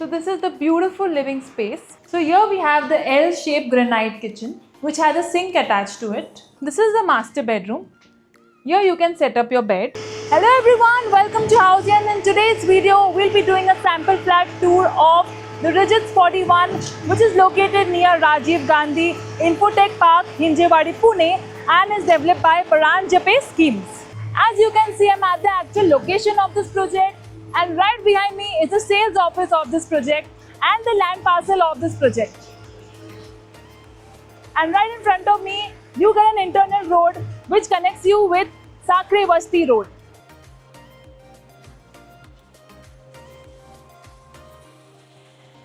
So this is the beautiful living space. So here we have the L-shaped granite kitchen which has a sink attached to it. This is the master bedroom. Here you can set up your bed. Hello everyone, welcome to Housey, and in today's video we'll be doing a sample flat tour of the Ridges 41 which is located near Rajiv Gandhi Infotech Park, Hinjewadi, Pune, and is developed by Paranjape Schemes. As you can see, I'm at the actual location of this project, and right behind me is the sales office of this project and the land parcel of this project. And right in front of me, you get an internal road which connects you with Sakre Vasti Road.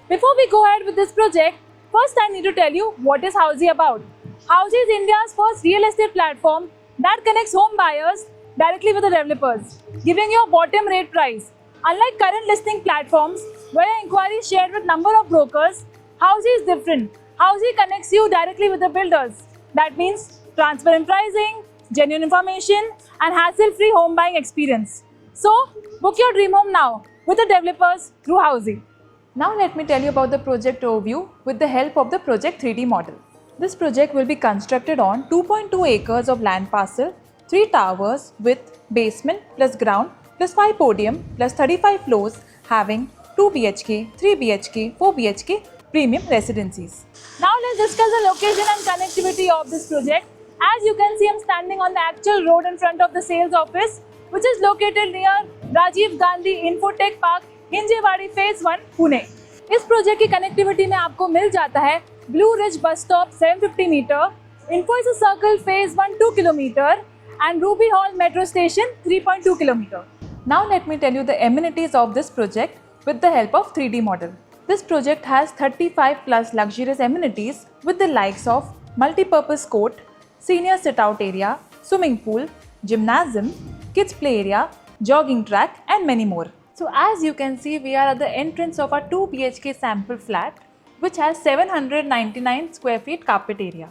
Before we go ahead with this project, first I need to tell you what is Housey about. Housey is India's first real estate platform that connects home buyers directly with the developers, giving you a bottom rate price. Unlike current listing platforms where inquiry is shared with number of brokers, Housey is different. Housey connects you directly with the builders. That means transparent pricing, genuine information, and hassle-free home buying experience. So, book your dream home now with the developers through Housey. Now let me tell you about the project overview with the help of the Project 3D model. This project will be constructed on 2.2 acres of land parcel, 3 towers with basement plus ground plus 5 podium plus 35 floors having 2 BHK, 3 BHK, 4 BHK premium residencies. Now let's discuss the location and connectivity of this project. As you can see, I'm standing on the actual road in front of the sales office which is located near Rajiv Gandhi Infotech Park, Hinjewadi phase 1 Pune. इस project की connectivity में आपको मिल जाता है blue ridge bus stop 750 metre, Infosys circle phase 1 2 kilometre and Ruby Hall metro station 3.2 km. Now let me tell you the amenities of this project with the help of 3D model. This project has 35 plus luxurious amenities with the likes of multi-purpose court, senior sit-out area, swimming pool, gymnasium, kids play area, jogging track and many more. So as you can see, we are at the entrance of our 2 BHK sample flat which has 799 square feet carpet area.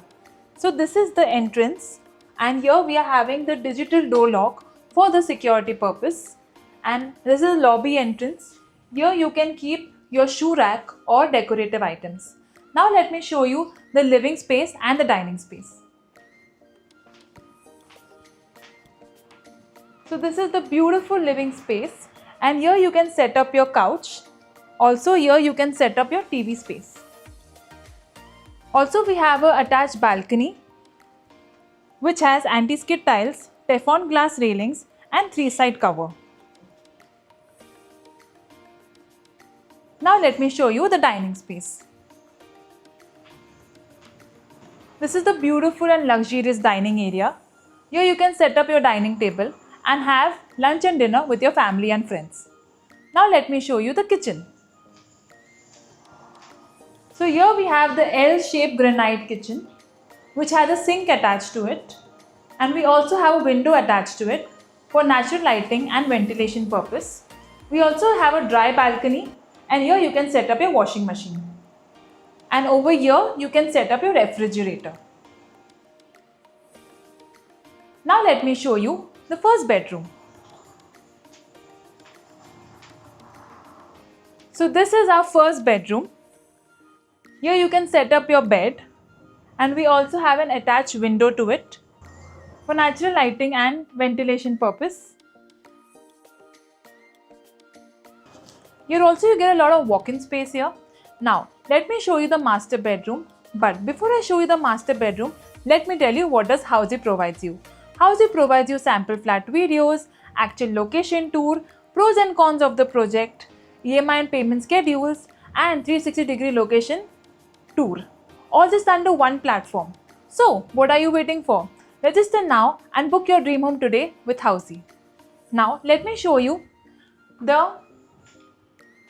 So this is the entrance. And here we are having the digital door lock for the security purpose, and this is lobby entrance. Here you can keep your shoe rack or decorative items. Now let me show you the living space and the dining space. So this is the beautiful living space, and here you can set up your couch. Also here you can set up your TV space. Also we have a attached balcony which has anti-skid tiles, Teflon glass railings and 3-side cover. Now let me show you the dining space. This is the beautiful and luxurious dining area. Here you can set up your dining table and have lunch and dinner with your family and friends. Now let me show you the kitchen. So here we have the L-shaped granite kitchen which has a sink attached to it, and we also have a window attached to it for natural lighting and ventilation purpose. We also have a dry balcony, and here you can set up your washing machine. And over here you can set up your refrigerator. Now let me show you the first bedroom. So this is our first bedroom. Here you can set up your bed. And we also have an attached window to it for natural lighting and ventilation purpose. Here also you get a lot of walk-in space here. Now let me show you the master bedroom. But before I show you the master bedroom, let me tell you what does Housey provides you. Housey provides you sample flat videos, actual location tour, pros and cons of the project, EMI and payment schedules, and 360-degree location tour. All this under one platform. So, what are you waiting for? Register now and book your dream home today with Housey. Now, let me show you the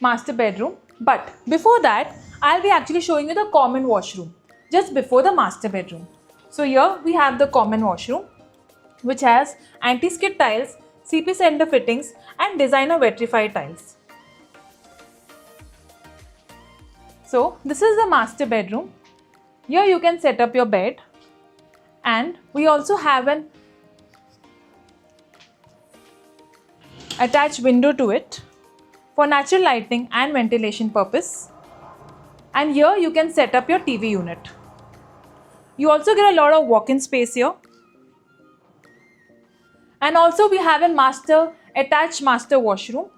master bedroom. But before that, I'll be actually showing you the common washroom just before the master bedroom. So here we have the common washroom which has anti-skid tiles, CP center fittings and designer vitrified tiles. So this is the master bedroom. Here you can set up your bed, and we also have an attached window to it. for natural lighting and ventilation purpose. And here you can set up your TV unit. You also get a lot of walk-in space here. And also we have a attached master washroom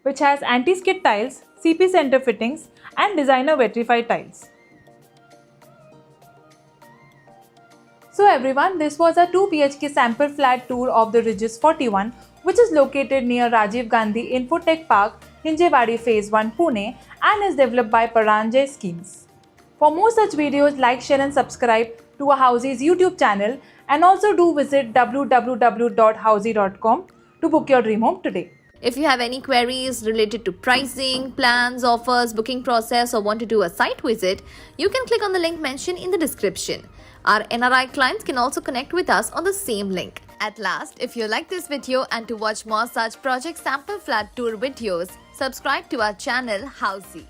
which has anti-skid tiles, CP center fittings and designer vitrified tiles. So everyone, this was a 2 BHK sample flat tour of the Ridges 41, which is located near Rajiv Gandhi Infotech Park, Hinjewadi Phase 1, Pune, and is developed by Paranjay Schemes. For more such videos, like, share and subscribe to our Housey's YouTube channel, and also do visit www.housey.com to book your dream home today. If you have any queries related to pricing, plans, offers, booking process, or want to do a site visit, you can click on the link mentioned in the description. Our NRI clients can also connect with us on the same link. At last, if you like this video and to watch more such project sample flat tour videos, subscribe to our channel Housey.